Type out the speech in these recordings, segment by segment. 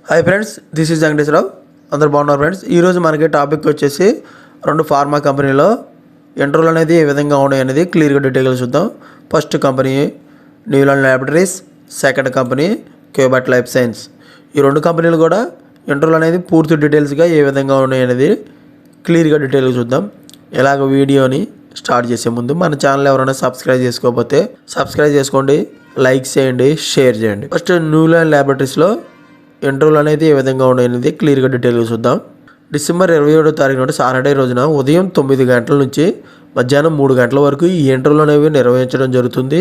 Hi friends, this is Venkateswararao. అందరు బాగున్నారు friends. ఈరోజు మనకి టాపిక్ వచ్చేసి రెండు ఫార్మా కంపెనీలో ఇంటర్వ్యూలు అనేది ఏ విధంగా ఉన్నాయి అనేది క్లియర్గా డీటెయిల్గా చూద్దాం. First company Neuland laboratories, second company Qubert life science. ఈ రెండు కంపెనీలు కూడా ఇంటర్వ్యూలు అనేది పూర్తి డీటెయిల్స్గా ఏ విధంగా ఉన్నాయి అనేది క్లియర్గా డీటెయిల్గా చూద్దాం. ఇలాగ వీడియోని స్టార్ట్ చేసే ముందు మన ఛానల్ ఎవరైనా సబ్స్క్రైబ్ చేసుకోకపోతే సబ్స్క్రైబ్ చేసుకోండి, లైక్ చేయండి, షేర్ చేయండి. ఫస్ట్ న్యూలాండ్ ల్యాబొరేటరీస్లో ఇంటర్వ్యూలు అనేది ఏ విధంగా ఉన్నాయనేది క్లియర్గా డీటెయిల్గా చూద్దాం. డిసెంబర్ 27వ తారీఖు నాడు సాటర్డే రోజున ఉదయం 9 గంటల నుంచి మధ్యాహ్నం 3 గంటల వరకు ఈ ఇంటర్వ్యూలు అనేవి నిర్వహించడం జరుగుతుంది.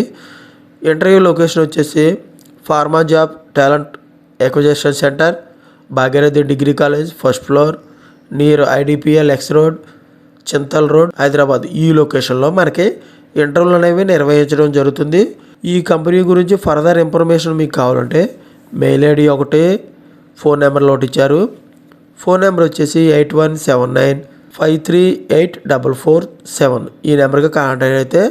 ఇంటర్వ్యూ లొకేషన్ వచ్చేసి pharma job talent acquisition centre, Bhagyarathi degree college, first floor, near IDPL X road, Chintal road, Hyderabad. ఈ లొకేషన్లో మనకి ఇంటర్వ్యూలు అనేవి నిర్వహించడం జరుగుతుంది. ఈ కంపెనీ గురించి ఫర్దర్ ఇన్ఫర్మేషన్ మీకు కావాలంటే మెయిల్ ఐడి ఒకటి, ఫోన్ నెంబర్లో ఒకటి ఇచ్చారు. ఫోన్ నెంబర్ వచ్చేసి 8179538447. ఈ నెంబర్కి కాంటాక్ట్ అయితే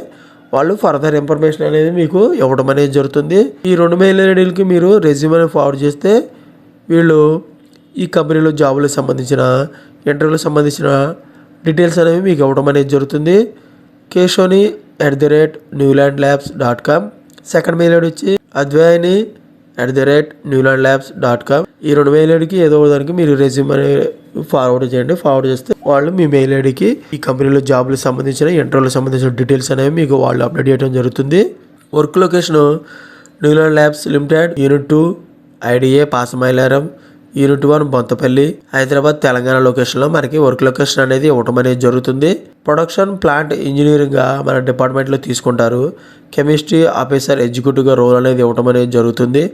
వాళ్ళు ఫర్దర్ ఇన్ఫర్మేషన్ అనేది మీకు ఇవ్వడం అనేది జరుగుతుంది. ఈ రెండు మెయిల్ ఐడీలకి మీరు రెజ్యూమ్ అనేది ఫార్వర్డ్ చేస్తే వీళ్ళు ఈ కంపెనీలో జాబులకు సంబంధించిన ఇంటర్వ్యూలకు సంబంధించిన డీటెయిల్స్ అనేవి మీకు ఇవ్వడం అనేది జరుగుతుంది. keshoni@newlandlabs.com. సెకండ్ మెయిల్ ఐడి వచ్చి advayani@newlandlabs.com. ఈ రెండు మెయిల్ ఐడికి ఏదో దానికి మీరు రెజ్యూమ్ అనేది ఫార్వర్డ్ చేయండి. ఫార్వర్డ్ చేస్తే వాళ్ళు మీ మెయిల్ ఐడికి ఈ కంపెనీలో జాబ్లకు సంబంధించిన ఇంటర్వ్యూలకు సంబంధించిన డీటెయిల్స్ అనేవి మీకు వాళ్ళు అప్డేట్ చేయడం జరుగుతుంది. Work location Neuland labs limited, unit 2 IDA Pashamylaram, unit 1 Bonthapally, Hyderabad, Telangana లొకేషన్లో మనకి వర్క్ లొకేషన్ అనేది ఇవ్వటం అనేది జరుగుతుంది. ప్రొడక్షన్ ప్లాంట్ ఇంజనీరింగ్గా మన డిపార్ట్మెంట్లో తీసుకుంటారు. కెమిస్ట్రీ ఆఫీసర్ ఎగ్జిక్యూటివ్గా రోల్ అనేది ఇవ్వటం అనేది జరుగుతుంది.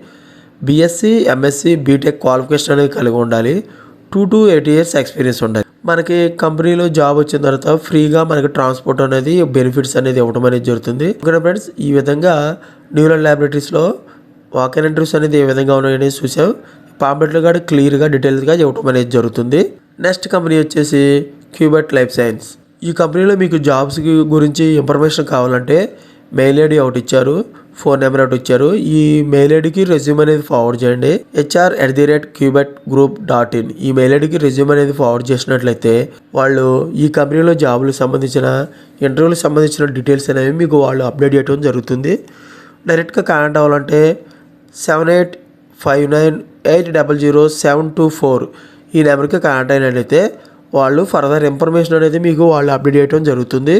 బీఎస్సీ, ఎంఎస్సీ, బీటెక్ క్వాలిఫికేషన్ అనేది కలిగి ఉండాలి. 2 to 8 years ఎక్స్పీరియన్స్ ఉండాలి. మనకి కంపెనీలో జాబ్ వచ్చిన తర్వాత ఫ్రీగా మనకి ట్రాన్స్పోర్ట్ అనేది బెనిఫిట్స్ అనేది ఇవ్వడం అనేది జరుగుతుంది. ఓకే ఫ్రెండ్స్, ఈ విధంగా న్యూలాండ్ ల్యాబొరేటరీస్లో వాక్-ఇన్ ఇంటర్వ్యూస్ అనేది ఏ విధంగా ఉన్నాయని చూసాం. పాంప్లెట్లో కూడా క్లియర్గా డీటెయిల్స్గా ఇవ్వడం అనేది జరుగుతుంది. నెక్స్ట్ కంపెనీ వచ్చేసి క్యూబర్ట్ లైఫ్ సైన్స్. ఈ కంపెనీలో మీకు జాబ్స్ గురించి ఇన్ఫర్మేషన్ కావాలంటే మెయిల్ ఐడి ఒకటి ఇచ్చారు, ఫోన్ నెంబర్ ఒకటి ఇచ్చారు. ఈ మెయిల్ ఐడికి రెజ్యూమ్ అనేది ఫార్వర్డ్ చేయండి. hr@qbertgroup.in. ఈ మెయిల్ ఐడికి రెజ్యూమ్ అనేది ఫార్వర్డ్ చేసినట్లయితే వాళ్ళు ఈ కంపెనీలో జాబులకు సంబంధించిన ఇంటర్వ్యూలకు సంబంధించిన డీటెయిల్స్ అనేవి మీకు వాళ్ళు అప్డేట్ చేయడం జరుగుతుంది. డైరెక్ట్గా కాంటాక్ట్ అవ్వాలంటే 7859800724 ఈ నెంబర్కి కాంటాక్ట్ అయినట్లయితే వాళ్ళు ఫర్దర్ ఇన్ఫర్మేషన్ అనేది మీకు వాళ్ళు అప్డేట్ చేయడం జరుగుతుంది.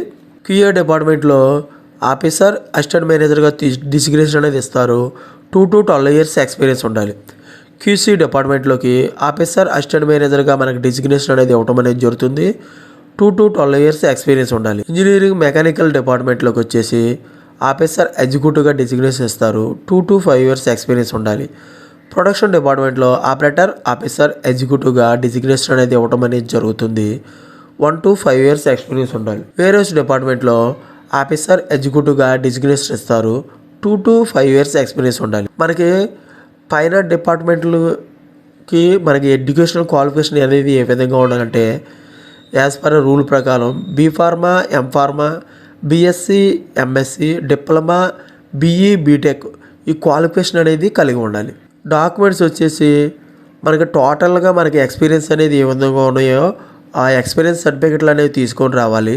క్యూఏ డిపార్ట్మెంట్లో ఆఫీసర్ అసిస్టెంట్ మేనేజర్గా డిజిగ్నేషన్ అనేది ఇస్తారు. 2 to 12 years ఎక్స్పీరియన్స్ ఉండాలి. క్యూసీ డిపార్ట్మెంట్లోకి ఆఫీసర్ అసిస్టెంట్ మేనేజర్గా మనకి డిజిగ్నేషన్ అనేది ఇవ్వడం అనేది జరుగుతుంది. 2 to 12 years ఎక్స్పీరియన్స్ ఉండాలి. ఇంజనీరింగ్ మెకానికల్ డిపార్ట్మెంట్లోకి వచ్చేసి ఆఫీసర్ ఎగ్జిక్యూటివ్గా డిజిగ్నేషన్ ఇస్తారు. 2 to 5 years ఎక్స్పీరియన్స్ ఉండాలి. ప్రొడక్షన్ డిపార్ట్మెంట్లో ఆపరేటర్ ఆఫీసర్ ఎగ్జిక్యూటివ్గా డిజిగ్నేషన్ అనేది ఇవ్వడం అనేది జరుగుతుంది. 1 to 5 years ఎక్స్పీరియన్స్ ఉండాలి. వేరేస్ డిపార్ట్మెంట్లో ఆఫీసర్ ఎగ్జిక్యూటివ్గా డిజిగ్నేషన్ ఇస్తారు. 2 to 5 years ఎక్స్పీరియన్స్ ఉండాలి. మనకి పైన డిపార్ట్మెంట్లకి మనకి ఎడ్యుకేషనల్ క్వాలిఫికేషన్ అనేది ఏ విధంగా ఉండాలంటే యాజ్ పర్ రూల్ ప్రకారం B pharma, M pharma, BSc, MSc, diploma, BE, BTech ఈ క్వాలిఫికేషన్ అనేది కలిగి ఉండాలి. డాక్యుమెంట్స్ వచ్చేసి మనకి టోటల్గా మనకి ఎక్స్పీరియన్స్ అనేది ఏ విధంగా ఉన్నాయో ఆ ఎక్స్పీరియన్స్ సర్టిఫికెట్లు అనేవి తీసుకొని రావాలి.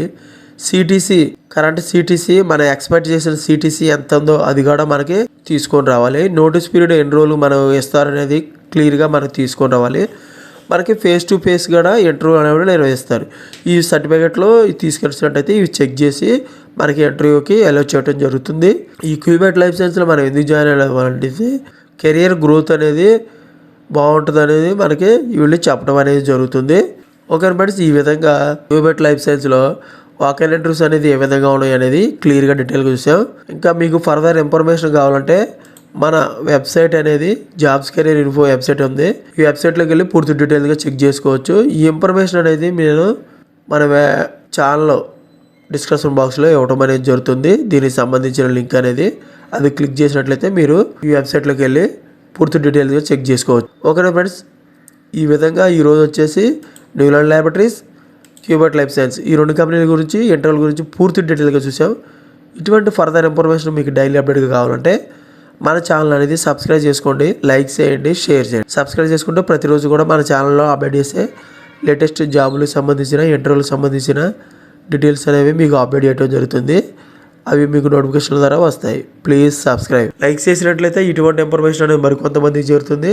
సిటీసీ, కరెంట్ సిటీసీ, మన ఎక్స్పెక్ట్ చేసిన సిటీసీ ఎంత ఉందో అది కూడా మనకి తీసుకొని రావాలి. నోటీస్ పీరియడ్ ఎన్ని రోజులు మనం ఇస్తారనేది క్లియర్గా మనకి తీసుకొని రావాలి. మనకి ఫేస్ టు ఫేస్ కూడా ఇంటర్వ్యూ అనేవి నిర్వహిస్తారు. ఈ సర్టిఫికెట్లో తీసుకొచ్చినట్టయితే ఇవి చెక్ చేసి మనకి ఇంటర్వ్యూకి అలౌ చేయడం జరుగుతుంది. ఈ క్యూబర్ట్ లైఫ్ సైన్స్లో మనం ఎందుకు జాయిన్ అవ్వాలంటే కెరియర్ గ్రోత్ అనేది బాగుంటుంది అనేది మనకి వీళ్ళు చెప్పడం అనేది జరుగుతుంది. ఓకే ఫ్రెండ్స్, ఈ విధంగా క్యూబర్ట్ లైఫ్ సైన్స్లో వాక్-ఇన్ ఇంటర్వ్యూస్ అనేది ఏ విధంగా ఉన్నాయి అనేది క్లియర్గా డీటెయిల్గా చూసాం. ఇంకా మీకు ఫర్దర్ ఇన్ఫర్మేషన్ కావాలంటే మన వెబ్సైట్ అనేది జాబ్స్ కెరీర్ ఇన్ఫో వెబ్సైట్ ఉంది. ఈ వెబ్సైట్లోకి వెళ్ళి పూర్తి డీటెయిల్గా చెక్ చేసుకోవచ్చు. ఈ ఇన్ఫర్మేషన్ అనేది నేను మన ఛానల్లో డిస్క్రిప్షన్ బాక్స్లో ఇవ్వడం అనేది జరుగుతుంది. దీనికి సంబంధించిన లింక్ అనేది అది క్లిక్ చేసినట్లయితే మీరు ఈ వెబ్సైట్లోకి వెళ్ళి పూర్తి డీటెయిల్గా చెక్ చేసుకోవచ్చు. ఓకేనా ఫ్రెండ్స్, ఈ విధంగా ఈరోజు వచ్చేసి న్యూలాండ్ ల్యాబొరేటరీస్, క్యూబర్ట్ లైఫ్ సైన్స్ ఈ రెండు కంపెనీల గురించి ఇంటర్వ్యూల గురించి పూర్తి డీటెయిల్గా చూసాం. ఇటువంటి ఫర్దర్ ఇన్ఫర్మేషన్ మీకు డైలీ అప్డేట్గా కావాలంటే మన ఛానల్ అనేది సబ్స్క్రైబ్ చేసుకోండి, లైక్ చేయండి, షేర్ చేయండి. సబ్స్క్రైబ్ చేసుకుంటే ప్రతిరోజు కూడా మన ఛానల్లో అప్డేట్ చేసే లేటెస్ట్ జాబులకు సంబంధించిన ఇంటర్వ్యూలకు సంబంధించిన డీటెయిల్స్ అనేవి మీకు అప్డేట్ చేయడం జరుగుతుంది. అవి మీకు నోటిఫికేషన్ ద్వారా వస్తాయి. Please subscribe. లైక్ చేసినట్లయితే ఇటువంటి ఇన్ఫర్మేషన్ అనేది మరికొంతమందికి చేరుతుంది.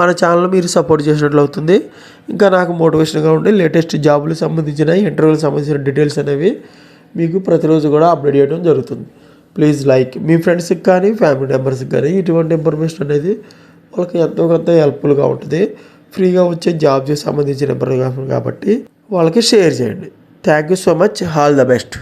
మన ఛానల్ మీరు సపోర్ట్ చేసినట్లు అవుతుంది. ఇంకా నాకు మోటివేషన్గా ఉండి లేటెస్ట్ జాబులకు సంబంధించిన ఇంటర్వ్యూలకు సంబంధించిన డీటెయిల్స్ అనేవి మీకు ప్రతిరోజు కూడా అప్డేట్ చేయడం జరుగుతుంది. Please like. మీ ఫ్రెండ్స్కి కానీ ఫ్యామిలీ మెంబర్స్కి కానీ ఇటువంటి ఇన్ఫర్మేషన్ అనేది వాళ్ళకి ఎంతో కొంత హెల్ప్ఫుల్గా ఉంటుంది. ఫ్రీగా వచ్చే జాబ్కి సంబంధించిన ఇన్ఫర్మేషన్ కాబట్టి వాళ్ళకి షేర్ చేయండి. Thank you so much. All the best.